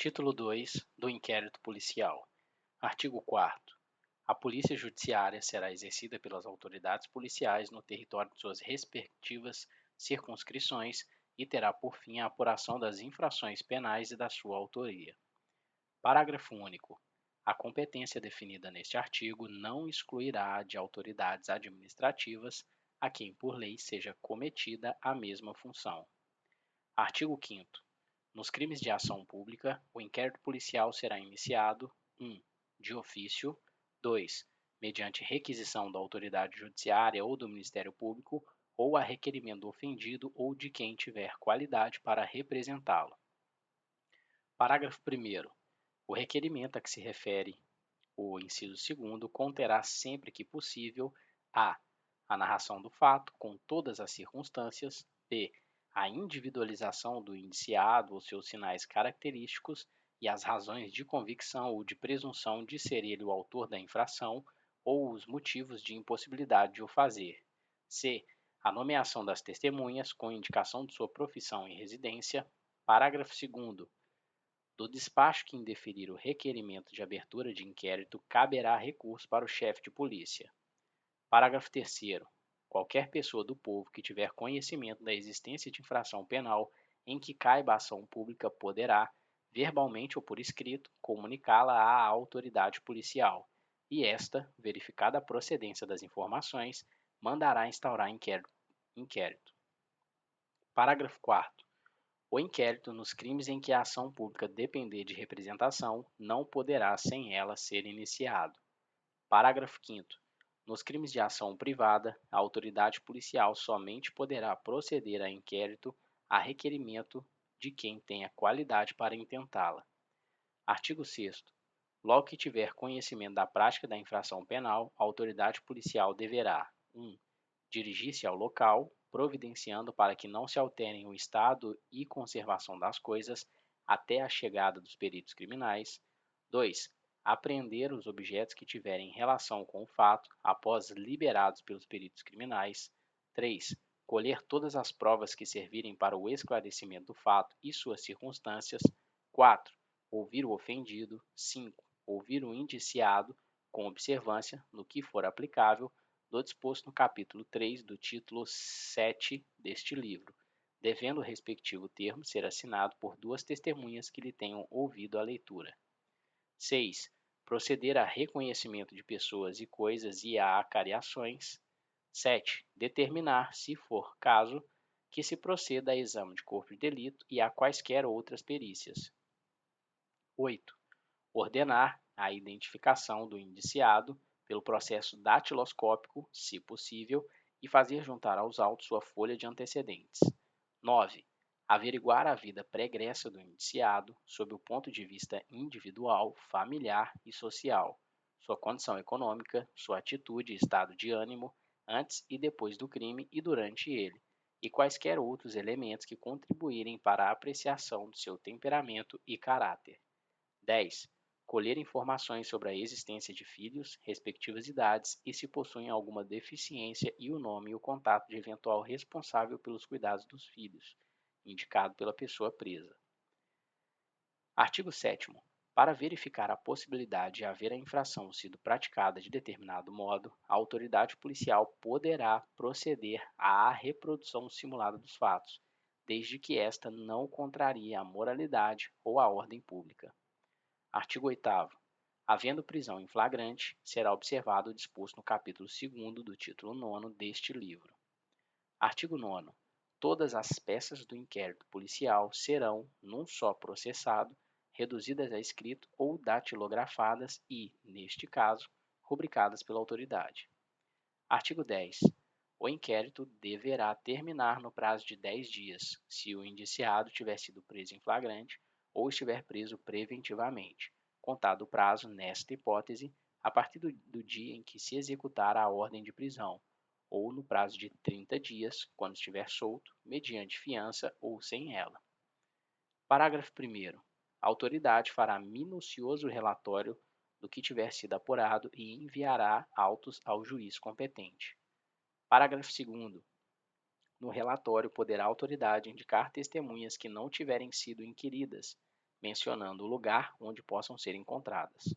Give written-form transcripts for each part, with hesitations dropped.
Título 2 do Inquérito Policial. Artigo 4º. A Polícia Judiciária será exercida pelas autoridades policiais no território de suas respectivas circunscrições e terá por fim a apuração das infrações penais e da sua autoria. Parágrafo único. A competência definida neste artigo não excluirá de autoridades administrativas a quem por lei seja cometida a mesma função. Artigo 5º. Nos crimes de ação pública, o inquérito policial será iniciado 1. De ofício, 2. Mediante requisição da autoridade judiciária ou do Ministério Público ou a requerimento do ofendido ou de quem tiver qualidade para representá-lo. Parágrafo 1º. O requerimento a que se refere o inciso 2º conterá sempre que possível a narração do fato com todas as circunstâncias, b. a individualização do indiciado ou seus sinais característicos e as razões de convicção ou de presunção de ser ele o autor da infração ou os motivos de impossibilidade de o fazer. C. A nomeação das testemunhas com indicação de sua profissão e residência. Parágrafo 2º. Do despacho que indeferir o requerimento de abertura de inquérito, caberá recurso para o chefe de polícia. Parágrafo 3º. Qualquer pessoa do povo que tiver conhecimento da existência de infração penal em que caiba a ação pública poderá, verbalmente ou por escrito, comunicá-la à autoridade policial, e esta, verificada a procedência das informações, mandará instaurar inquérito. Parágrafo 4º. O inquérito nos crimes em que a ação pública depender de representação não poderá, sem ela, ser iniciado. Parágrafo 5º. Nos crimes de ação privada, a autoridade policial somente poderá proceder a inquérito a requerimento de quem tenha qualidade para intentá-la. Artigo 6º. Logo que tiver conhecimento da prática da infração penal, a autoridade policial deverá 1. Dirigir-se ao local, providenciando para que não se alterem o estado e conservação das coisas até a chegada dos peritos criminais. 2. Apreender os objetos que tiverem relação com o fato, após liberados pelos peritos criminais. 3. Colher todas as provas que servirem para o esclarecimento do fato e suas circunstâncias. 4. Ouvir o ofendido. 5. Ouvir o indiciado, com observância, no que for aplicável, do disposto no capítulo 3 do título 7 deste livro, devendo o respectivo termo ser assinado por 2 testemunhas que lhe tenham ouvido a leitura. 6. Proceder a reconhecimento de pessoas e coisas e a acariações. 7. Determinar, se for caso, que se proceda a exame de corpo de delito e a quaisquer outras perícias. 8. Ordenar a identificação do indiciado pelo processo datiloscópico, se possível, e fazer juntar aos autos sua folha de antecedentes. 9. Averiguar a vida pregressa do indiciado sob o ponto de vista individual, familiar e social, sua condição econômica, sua atitude e estado de ânimo antes e depois do crime e durante ele, e quaisquer outros elementos que contribuírem para a apreciação do seu temperamento e caráter. 10. Colher informações sobre a existência de filhos, respectivas idades e se possuem alguma deficiência e o nome e o contato de eventual responsável pelos cuidados dos filhos, indicado pela pessoa presa. Artigo 7º. Para verificar a possibilidade de haver a infração sido praticada de determinado modo, a autoridade policial poderá proceder à reprodução simulada dos fatos, desde que esta não contrarie a moralidade ou a ordem pública. Artigo 8º. Havendo prisão em flagrante, será observado o disposto no capítulo 2º do título 9 deste livro. Artigo 9º. Todas as peças do inquérito policial serão, num só processado, reduzidas a escrito ou datilografadas e, neste caso, rubricadas pela autoridade. Artigo 10. O inquérito deverá terminar no prazo de 10 dias, se o indiciado tiver sido preso em flagrante ou estiver preso preventivamente, contado o prazo, nesta hipótese, a partir do dia em que se executar a ordem de prisão, ou no prazo de 30 dias, quando estiver solto, mediante fiança ou sem ela. Parágrafo 1º. A autoridade fará minucioso relatório do que tiver sido apurado e enviará autos ao juiz competente. Parágrafo 2º. No relatório poderá a autoridade indicar testemunhas que não tiverem sido inquiridas, mencionando o lugar onde possam ser encontradas.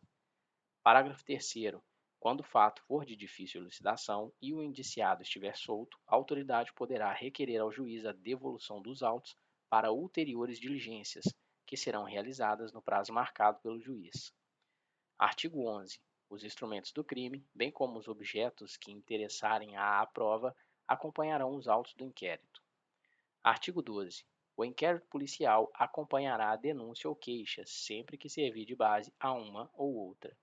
Parágrafo 3º. Quando o fato for de difícil elucidação e o indiciado estiver solto, a autoridade poderá requerer ao juiz a devolução dos autos para ulteriores diligências, que serão realizadas no prazo marcado pelo juiz. Artigo 11. Os instrumentos do crime, bem como os objetos que interessarem à prova, acompanharão os autos do inquérito. Artigo 12. O inquérito policial acompanhará a denúncia ou queixa, sempre que servir de base a uma ou outra.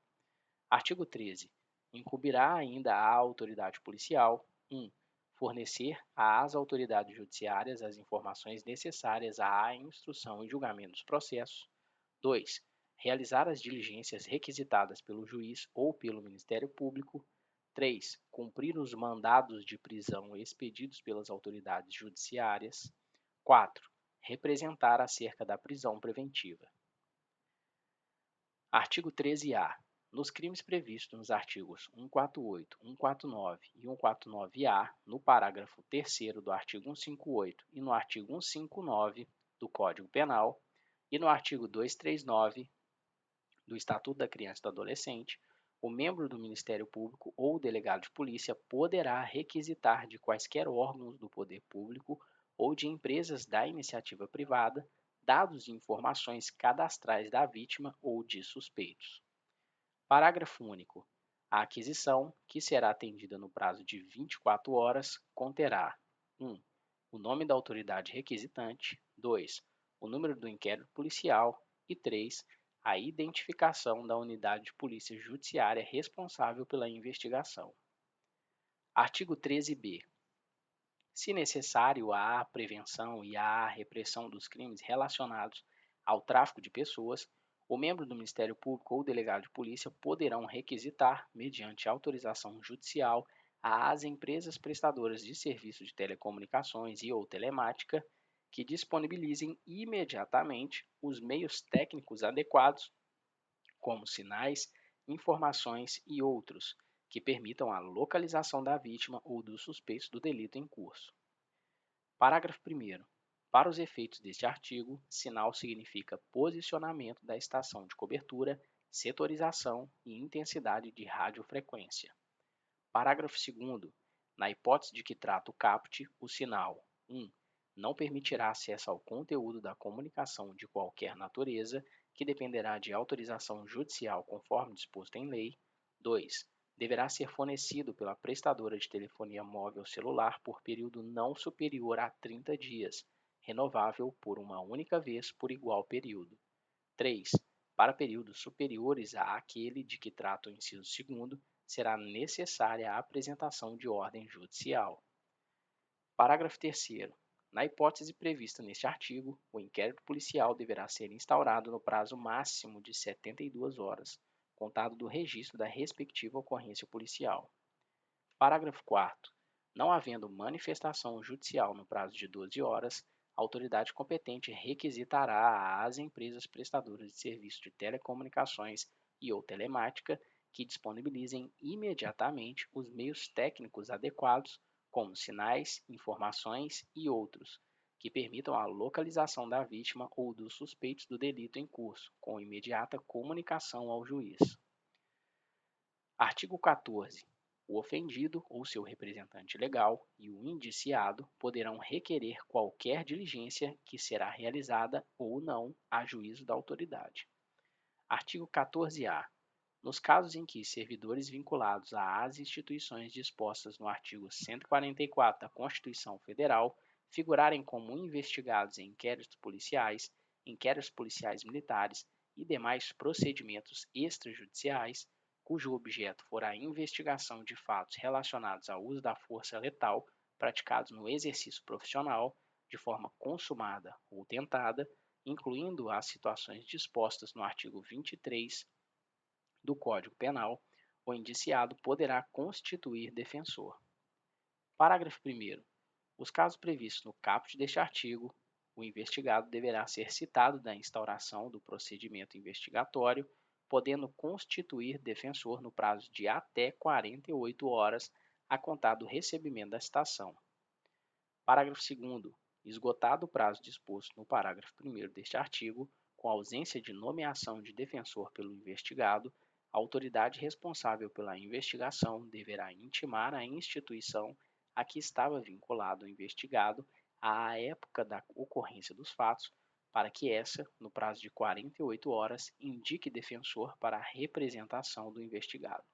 Artigo 13. Incumbirá ainda à autoridade policial: 1. Fornecer às autoridades judiciárias as informações necessárias à instrução e julgamento dos processos. 2. Realizar as diligências requisitadas pelo juiz ou pelo Ministério Público. 3. Cumprir os mandados de prisão expedidos pelas autoridades judiciárias. 4. Representar acerca da prisão preventiva. Artigo 13-A. Nos crimes previstos nos artigos 148, 149 e 149-A, no parágrafo 3º do artigo 158 e no artigo 159 do Código Penal e no artigo 239 do Estatuto da Criança e do Adolescente, o membro do Ministério Público ou o delegado de polícia poderá requisitar de quaisquer órgãos do poder público ou de empresas da iniciativa privada dados e informações cadastrais da vítima ou de suspeitos. Parágrafo único. A aquisição, que será atendida no prazo de 24 horas, conterá: 1. O nome da autoridade requisitante. 2. O número do inquérito policial. E 3. A identificação da unidade de polícia judiciária responsável pela investigação. Artigo 13-B. Se necessário à prevenção e à repressão dos crimes relacionados ao tráfico de pessoas, o membro do Ministério Público ou delegado de polícia poderão requisitar, mediante autorização judicial, às empresas prestadoras de serviços de telecomunicações e ou telemática que disponibilizem imediatamente os meios técnicos adequados, como sinais, informações e outros, que permitam a localização da vítima ou dos suspeitos do delito em curso. Parágrafo 1º. Para os efeitos deste artigo, sinal significa posicionamento da estação de cobertura, setorização e intensidade de radiofrequência. Parágrafo 2º. Na hipótese de que trata o caput, o sinal 1. Não permitirá acesso ao conteúdo da comunicação de qualquer natureza, que dependerá de autorização judicial conforme disposto em lei. 2. Deverá ser fornecido pela prestadora de telefonia móvel celular por período não superior a 30 dias, renovável por uma única vez por igual período. 3. Para períodos superiores àquele de que trata o inciso 2º, será necessária a apresentação de ordem judicial. Parágrafo 3º. Na hipótese prevista neste artigo, o inquérito policial deverá ser instaurado no prazo máximo de 72 horas, contado do registro da respectiva ocorrência policial. Parágrafo 4º. Não havendo manifestação judicial no prazo de 12 horas, a autoridade competente requisitará às empresas prestadoras de serviços de telecomunicações e ou telemática que disponibilizem imediatamente os meios técnicos adequados, como sinais, informações e outros, que permitam a localização da vítima ou dos suspeitos do delito em curso, com imediata comunicação ao juiz. Artigo 14. O ofendido ou seu representante legal e o indiciado poderão requerer qualquer diligência que será realizada ou não a juízo da autoridade. Artigo 14-A. Nos casos em que servidores vinculados às instituições dispostas no artigo 144 da Constituição Federal figurarem como investigados em inquéritos policiais militares e demais procedimentos extrajudiciais, cujo objeto for a investigação de fatos relacionados ao uso da força letal praticados no exercício profissional, de forma consumada ou tentada, incluindo as situações dispostas no artigo 23 do Código Penal, o indiciado poderá constituir defensor. Parágrafo 1º. Os casos previstos no caput deste artigo, o investigado deverá ser citado da instauração do procedimento investigatório, podendo constituir defensor no prazo de até 48 horas a contar do recebimento da citação. Parágrafo 2º. Esgotado o prazo disposto no parágrafo 1º deste artigo, com ausência de nomeação de defensor pelo investigado, a autoridade responsável pela investigação deverá intimar a instituição a que estava vinculado o investigado à época da ocorrência dos fatos, para que essa, no prazo de 48 horas, indique defensor para a representação do investigado.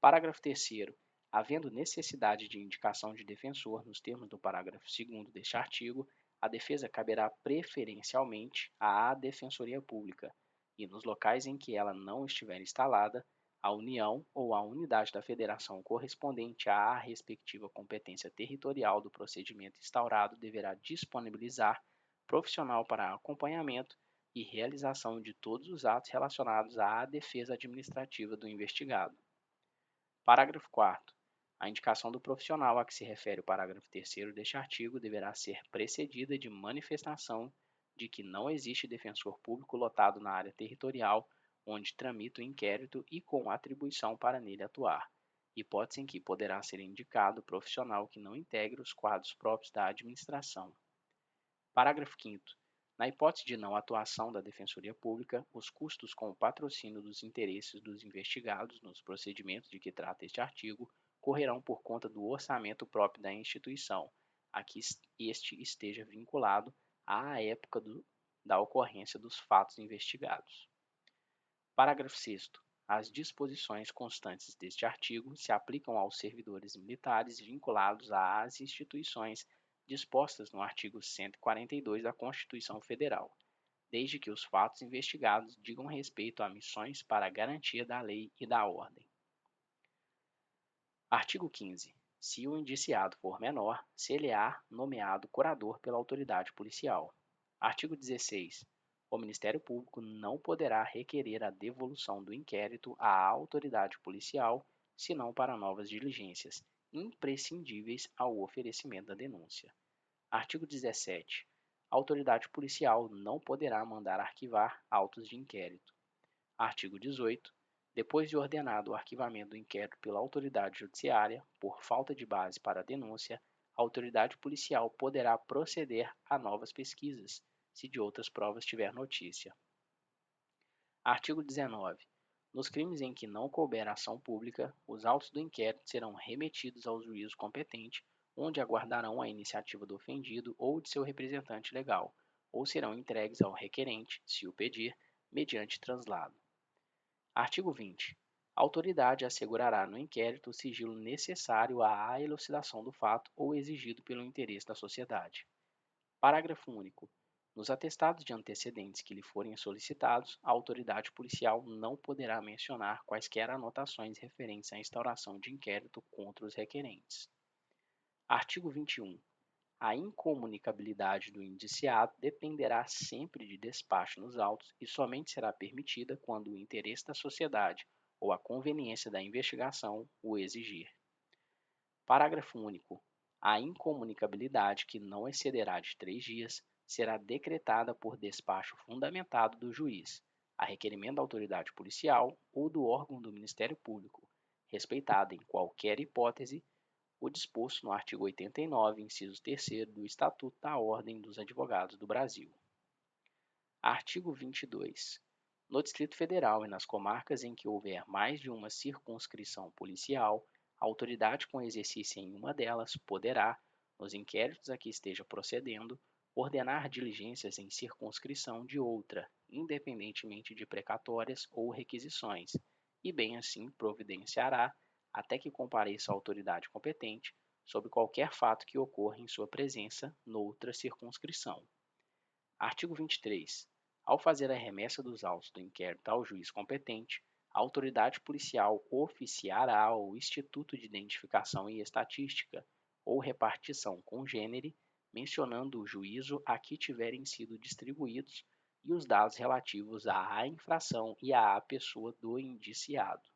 Parágrafo 3º. Havendo necessidade de indicação de defensor nos termos do parágrafo 2º deste artigo, a defesa caberá preferencialmente à Defensoria Pública e, nos locais em que ela não estiver instalada, a União ou a unidade da Federação correspondente à respectiva competência territorial do procedimento instaurado deverá disponibilizar profissional para acompanhamento e realização de todos os atos relacionados à defesa administrativa do investigado. Parágrafo 4º. A indicação do profissional a que se refere o parágrafo 3º deste artigo deverá ser precedida de manifestação de que não existe defensor público lotado na área territorial onde tramita o inquérito e com atribuição para nele atuar, hipótese em que poderá ser indicado profissional que não integre os quadros próprios da administração. Parágrafo 5º. Na hipótese de não atuação da Defensoria Pública, os custos com o patrocínio dos interesses dos investigados nos procedimentos de que trata este artigo correrão por conta do orçamento próprio da instituição, a que este esteja vinculado à época da ocorrência dos fatos investigados. Parágrafo 6º. As disposições constantes deste artigo se aplicam aos servidores militares vinculados às instituições dispostas no artigo 142 da Constituição Federal, desde que os fatos investigados digam respeito a missões para a garantia da lei e da ordem. Artigo 15. Se o indiciado for menor, ser-lhe-á nomeado curador pela autoridade policial. Artigo 16. O Ministério Público não poderá requerer a devolução do inquérito à autoridade policial, senão para novas diligências, imprescindíveis ao oferecimento da denúncia. Artigo 17. A autoridade policial não poderá mandar arquivar autos de inquérito. Artigo 18. Depois de ordenado o arquivamento do inquérito pela autoridade judiciária, por falta de base para a denúncia, a autoridade policial poderá proceder a novas pesquisas, se de outras provas tiver notícia. Artigo 19. Nos crimes em que não couber ação pública, os autos do inquérito serão remetidos ao juízo competente, onde aguardarão a iniciativa do ofendido ou de seu representante legal, ou serão entregues ao requerente, se o pedir, mediante translado. Artigo 20. A autoridade assegurará no inquérito o sigilo necessário à elucidação do fato ou exigido pelo interesse da sociedade. Parágrafo único. Nos atestados de antecedentes que lhe forem solicitados, a autoridade policial não poderá mencionar quaisquer anotações referentes à instauração de inquérito contra os requerentes. Artigo 21. A incomunicabilidade do indiciado dependerá sempre de despacho nos autos e somente será permitida quando o interesse da sociedade ou a conveniência da investigação o exigir. Parágrafo único. A incomunicabilidade, que não excederá de 3 dias, será decretada por despacho fundamentado do juiz, a requerimento da autoridade policial ou do órgão do Ministério Público, respeitada em qualquer hipótese o disposto no artigo 89, inciso 3º do Estatuto da Ordem dos Advogados do Brasil. Artigo 22. No Distrito Federal e nas comarcas em que houver mais de uma circunscrição policial, a autoridade com exercício em uma delas poderá, nos inquéritos a que esteja procedendo, ordenar diligências em circunscrição de outra, independentemente de precatórias ou requisições, e bem assim providenciará até que compareça a autoridade competente sobre qualquer fato que ocorra em sua presença noutra circunscrição. Artigo 23. Ao fazer a remessa dos autos do inquérito ao juiz competente, a autoridade policial oficiará ao Instituto de Identificação e Estatística ou repartição congênere, mencionando o juízo a que tiverem sido distribuídos e os dados relativos à infração e à pessoa do indiciado.